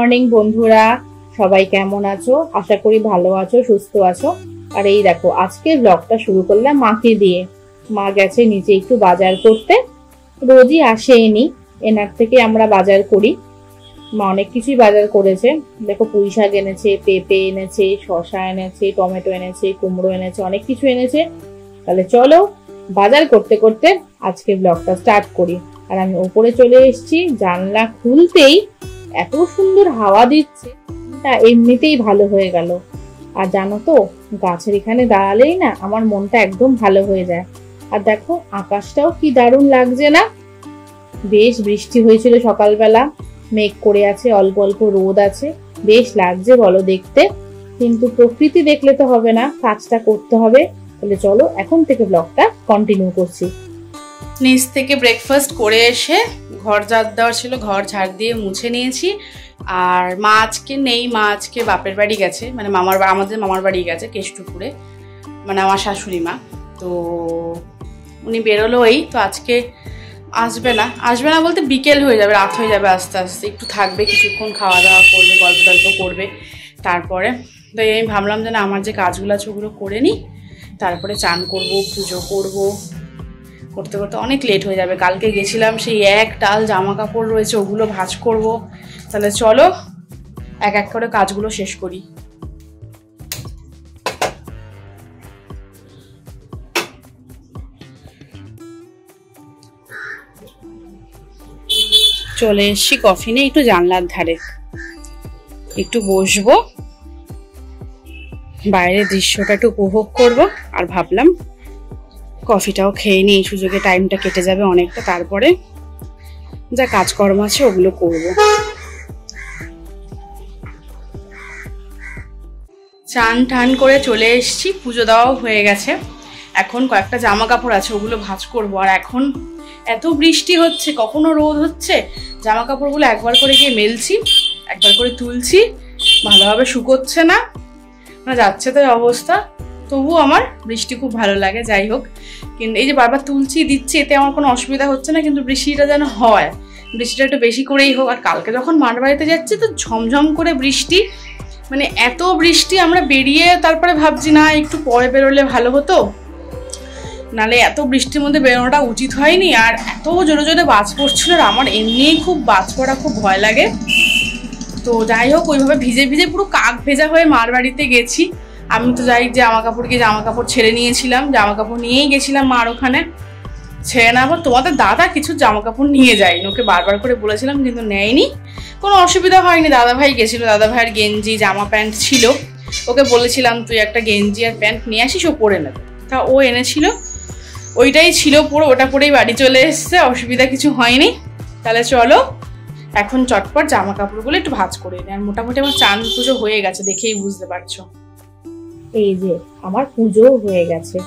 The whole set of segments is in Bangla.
মর্নিং বন্ধুরা, সবাই কেমন আছো? আশা করি ভালো আছো, সুস্থ আছো। আর এই দেখো আজকে ব্লগটা শুরু করলাম মাকে দিয়ে। মা গেছে নিচে একটু বাজার করতে, রোজই আসেনি, এনার থেকে আমরা বাজার করি। মা অনেক কিছুই বাজার করেছে, দেখো পুঁই শাক এনেছে, পেঁপে এনেছে, শসা এনেছে, টমেটো এনেছে, কুমড়ো এনেছে, অনেক কিছু এনেছে। তাহলে চলো বাজার করতে করতে আজকে ব্লগটা স্টার্ট করি। আর আমি উপরে চলে এসেছি, জানলা খুলতেই এত সুন্দর হাওয়া দিচ্ছে, তা এমনিতেই ভালো হয়ে গেল। আর জানো তো, গাছের এখানে দাঁড়ালেই না আমার মনটা একদম ভালো হয়ে যায়। আর দেখো আকাশটাও কি দারুণ লাগছে না? বেশ বৃষ্টি হয়েছিল সকালবেলা, মেঘ করে আছে, অল্প অল্প রোদ আছে, বেশ লাগছে বলো দেখতে। কিন্তু প্রকৃতি দেখলে তো হবে না, কাজটা করতে হবে। তাহলে চলো এখন থেকে ব্লগটা কন্টিনিউ করছি। নিচ থেকে ব্রেকফাস্ট করে এসে ঘর ঝাড় দেওয়ার ছিল, ঘর ঝাড় দিয়ে মুছে নিয়েছি। আর মা আজকে নেই, মা আজকে বাপের বাড়ি গেছে, মানে আমাদের মামার বাড়ি গেছে কেষ্টপুরে, মানে আমার শাশুড়ি মা। তো উনি বেরোলো, এই তো আজকে আসবে না বলতে বিকেল হয়ে যাবে, রাত হয়ে যাবে আস্তে আস্তে। একটু থাকবে, কিছুক্ষণ খাওয়া দাওয়া করবে, গল্প টল্প করবে, তারপরে তো আমি ভাবলাম যে না আমার যে কাজগুলো আছে ওগুলো করে নিই, তারপরে চান করব, পুজো করব। করতে করতে অনেক লেট হয়ে যাবে। কালকে গেছিলাম, সেই এক টাল জামা কাপড় রয়েছে, ওগুলো ভাঁজ করব। তাহলে চলো এক এক করে কাজগুলো শেষ করি। চলে এসছি কফি নিয়ে, একটু জানলার ধারে একটু বসবো, বাইরের দৃশ্যটা একটু উপভোগ করব। আর ভাবলাম কফিটাও খেয়ে নিই, এই সুযোগে টাইমটা কেটে যাবে অনেকটা, তারপরে যা কাজকর্ম আছে ওগুলো করব। চান টান করে চলে এসেছি, পুজো দেওয়াও হয়ে গেছে। এখন কয়েকটা জামা কাপড় আছে, ওগুলো ভাঁজ করব। আর এখন এত বৃষ্টি হচ্ছে, কখনো রোদ হচ্ছে, জামা কাপড়গুলো একবার করে গিয়ে মেলছি, একবার করে তুলছি, ভালোভাবে শুকোচ্ছে না, যাচ্ছে তো অবস্থা। তবু আমার বৃষ্টি খুব ভালো লাগে, যাই হোক। কিন্তু এই যে বারবার তুলছি দিচ্ছি, এতে আমার কোনো অসুবিধা হচ্ছে না, কিন্তু বৃষ্টিটা যেন হয়, বৃষ্টিটা একটু বেশি করেই হোক। আর কালকে যখন মাঠ বাড়িতে যাচ্ছি তো ঝমঝম করে বৃষ্টি, মানে এত বৃষ্টি, আমরা বেরিয়ে তারপরে ভাবছি না একটু পরে বেরোলে ভালো হতো, নালে এত বৃষ্টির মধ্যে বেরোনোটা উচিত হয়নি। আর এত জোরে জোরে বাজ পড়ছিল, আর আমার এমনিই খুব বাজ পড়া খুব ভয় লাগে। তো যাই হোক, ওইভাবে ভিজে ভিজে পুরো কাক ভেজা হয়ে মার বাড়িতে গেছি। আমি তো যাই জামা কাপড় ছেড়ে নিয়েছিলাম, জামা কাপড় নিয়েই গেছিলাম মার ওখানে। ছেড়ে না, আবার তোমাদের দাদা কিছু জামা কাপড় নিয়ে যায়নি, ওকে বারবার করে বলেছিলাম কিন্তু নেয়নি। কোনো অসুবিধা হয়নি, দাদা ভাই গেছিল, দাদা ভাইয়ের গেঞ্জি জামা প্যান্ট ছিল, ওকে বলেছিলাম তুই একটা গেঞ্জি আর প্যান্ট নিয়ে আসিস, ও পরে নেবে। তা ও এনেছিল, ওইটাই ছিল পুরো, ওটা পরেই বাড়ি চলে এসছে, অসুবিধা কিছু হয়নি। তাহলে চলো এখন চটপট জামা কাপড়গুলো একটু ভাঁজ করে নিই। আর মোটামুটি আমার চান পুজো হয়ে গেছে, দেখেই বুঝতে পারছো। এই যে আমার পুজো হয়ে গেছে।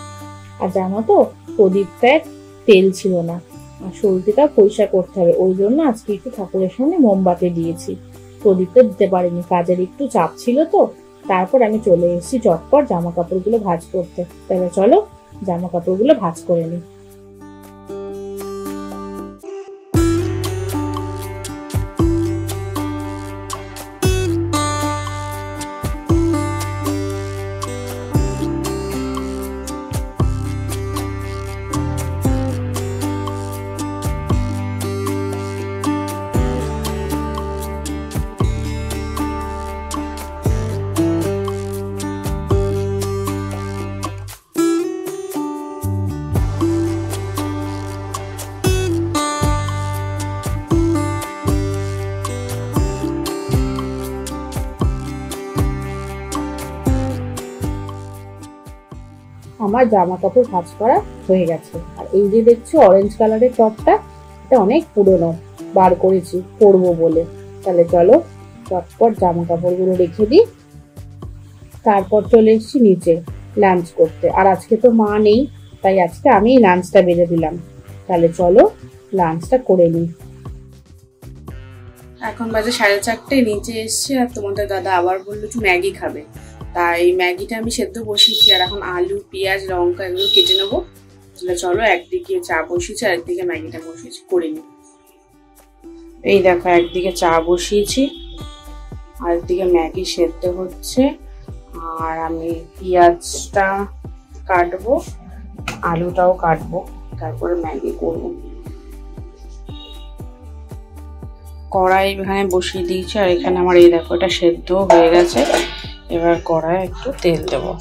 আর জানো তো, প্রদীপটায় তেল ছিল না, আর সরুটিটা পরিষ্কার করতে হবে, ওই জন্য আজকে একটু ঠাকুরের সামনে মোমবাতি দিয়েছি, প্রদীপটা দিতে পারিনি, কাজের একটু চাপ ছিল তো। তারপর আমি চলে এসেছি চটপট জামা কাপড়গুলো ভাঁজ করতে। তাহলে চলো জামা কাপড়গুলো ভাঁজ করে নিই। আমার জামা কাপড় ভাঁজ করা হয়ে গেছে। আর এই যে দেখছো অরেঞ্জ কালারের টপটা, এটা অনেক পুরনো, বার করেছি পরবো বলে। তাহলে চলো চটপট জামা কাপড়গুলো রেখে দিই, তারপর চলে এসেছি নিচে লাঞ্চ করতে। আর আজকে তো মা নেই, তাই আজকে আমি লাঞ্চটা বেড়ে দিলাম। তাহলে চলো লাঞ্চটা করে নিই। এখন বাজে 4:30, নিচে এসছি। আর তোমাদের দাদা আবার বললো একটু ম্যাগি খাবে, তাই ম্যাগিটা আমি সেদ্ধ বসিয়েছি। আর এখন আলু পেঁয়াজ লঙ্কা এগুলো কেটে নেবো। তাহলে চলো একদিকে চা বসিয়েছি আর একদিকে ম্যাগিটা বসিয়েছি, করে নিই। এই দেখো একদিকে চা বসিয়েছি, আর এদিকে ম্যাগি সেদ্ধ হচ্ছে, আর আমি পেঁয়াজটা কাটবো, আলুটাও কাটবো, তারপরে ম্যাগি করবো। কড়াই এখানে বসিয়ে দিয়েছি, আর এখানে আমার এই দেখো এটা সেদ্ধ হয়ে গেছে। এবার কড়াই একটু তেল দেবো।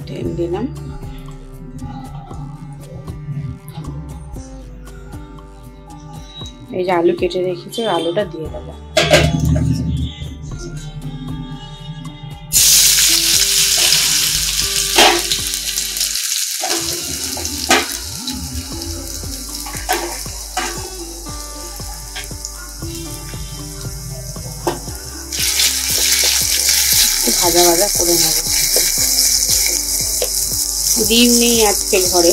তেল দিলাম, এই যে আলু কেটে রেখেছি আলুটা দিয়ে দেবো। ভাজা ভাজা করে নেব। ডিম নেই আজকে ঘরে,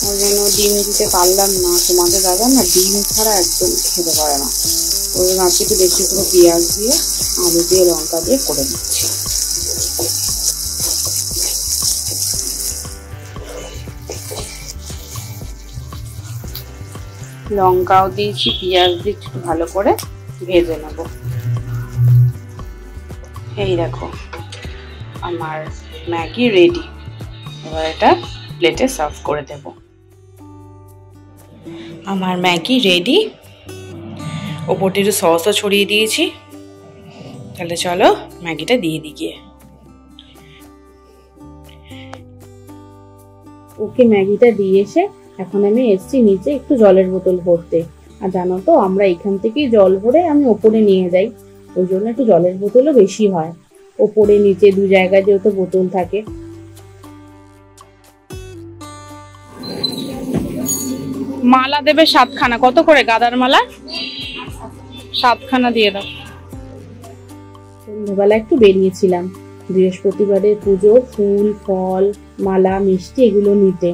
ওই জন্য ডিম দিতে পারলাম না। তোমাদের দাদা না ডিম ছাড়া একদম খেতে পারে না, ওই ভাবছি একটু বেশি করে পেঁয়াজ দিয়ে আলু দিয়ে লঙ্কা দিয়ে করে দিচ্ছি। লঙ্কাও দিয়েছি, পেঁয়াজ দিয়ে একটু ভালো করে ভেজে নেব। এই দেখো আমার ম্যাগি রেডি। এবার এটা প্লেটে সার্ভ করে দেব। আমার ম্যাগি রেডি, ওপরটা একটু সসও ছড়িয়ে দিয়েছি। তাহলে চলো ম্যাগিটা দিয়ে দিই গিয়ে। ওকে ম্যাগিটা দিয়ে এসে এখন আমি এসছি নিচে একটু জলের বোতল ভরতে। আর জানো তো আমরা এখান থেকেই জল ভরে আমি ওপরে নিয়ে যাই, ওই জন্য একটু জলের বোতলও বেশি হয়। ওপরে নিচে দু জায়গায় যেহেতু বোতল থাকে। মালা দেবে 7খানা, কত করে গাঁদার মালা? 7খানা দিয়ে দাও। সন্ধ্যাবেলা একটু বেরিয়েছিলাম বৃহস্পতিবারের পুজো, ফুল ফল মালা মিষ্টি এগুলো নিতে।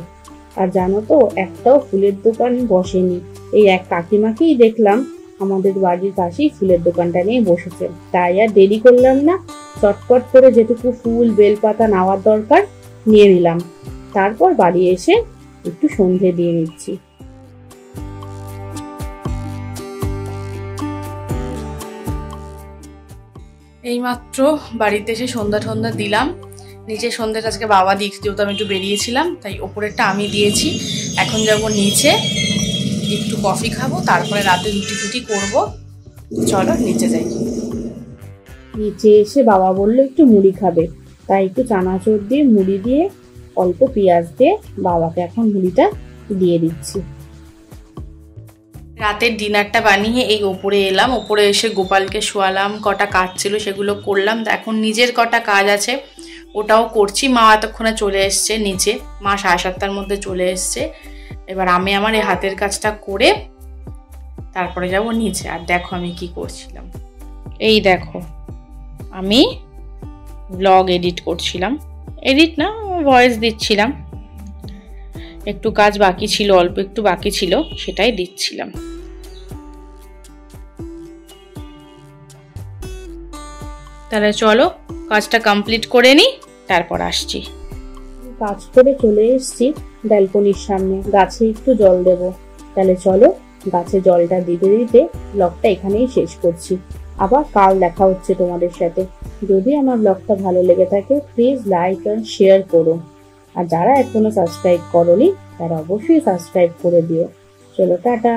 আর জানো তো একটাও ফুলের দোকান বসেনি। এই এক কাকিমাকেই দেখলাম আমাদের বাড়ির পাশেই ফুলের দোকানটা নিয়ে বসেছে। তাই আর দেরি করলাম না, চটপট করে যেটুকু ফুল বেলপাতা নেওয়ার দরকার নিয়ে নিলাম। তারপর বাড়ি এসে একটু সন্ধে দিয়ে নিচ্ছি। এইমাত্র বাড়িতে এসে সন্ধ্যা টন্ধা দিলাম। নিচে সন্ধ্যাটা আজকে বাবা দিয়েছে, যেহেতু আমি একটু বেরিয়েছিলাম, তাই ওপরেরটা আমি দিয়েছি। এখন যাব নিচে, একটু কফি খাবো, তারপরে রাতে রুটি ফুটি করবো। চলো নিচে যাই। নিচে এসে বাবা বললো একটু মুড়ি খাবে, তাই একটু চানাচুর দিয়ে মুড়ি দিয়ে অল্প পেঁয়াজ দিয়ে বাবাকে এখন মুড়িটা দিয়ে দিচ্ছি। রাতের ডিনারটা বানিয়ে এই ওপরে এলাম। ওপরে এসে গোপালকে শোয়ালাম, কটা কাজ ছিল সেগুলো করলাম। এখন নিজের কটা কাজ আছে ওটাও করছি। মা এতক্ষণে চলে এসছে নিচে, মা 7:30টার মধ্যে চলে এসছে। এবার আমি আমার এই হাতের কাজটা করে তারপরে যাব নিচে। আর দেখো আমি কি করছিলাম, এই দেখো আমি ব্লগ এডিট করছিলাম। এডিট না, ভয়েস দিচ্ছিলাম। একটু কাজ বাকি ছিল, অল্প একটু বাকি ছিল, সেটাই দিচ্ছিলাম। তাহলে চলো কাজটা কমপ্লিট করে নিই, তারপর আসছি। কাজ করে চলে এসেছি ব্যালকনির সামনে, গাছে একটু জল দেব। তাহলে চলো গাছে জলটা দিতে দিতে ব্লগটা এখানেই শেষ করছি। আবার কাল দেখা হচ্ছে তোমাদের সাথে। যদি আমার ব্লগটা ভালো লেগে থাকে প্লিজ লাইক আর শেয়ার করো। আর যারা এখনো সাবস্ক্রাইব করোনি তারা অবশ্যই সাবস্ক্রাইব করে দিও। চলো টাটা।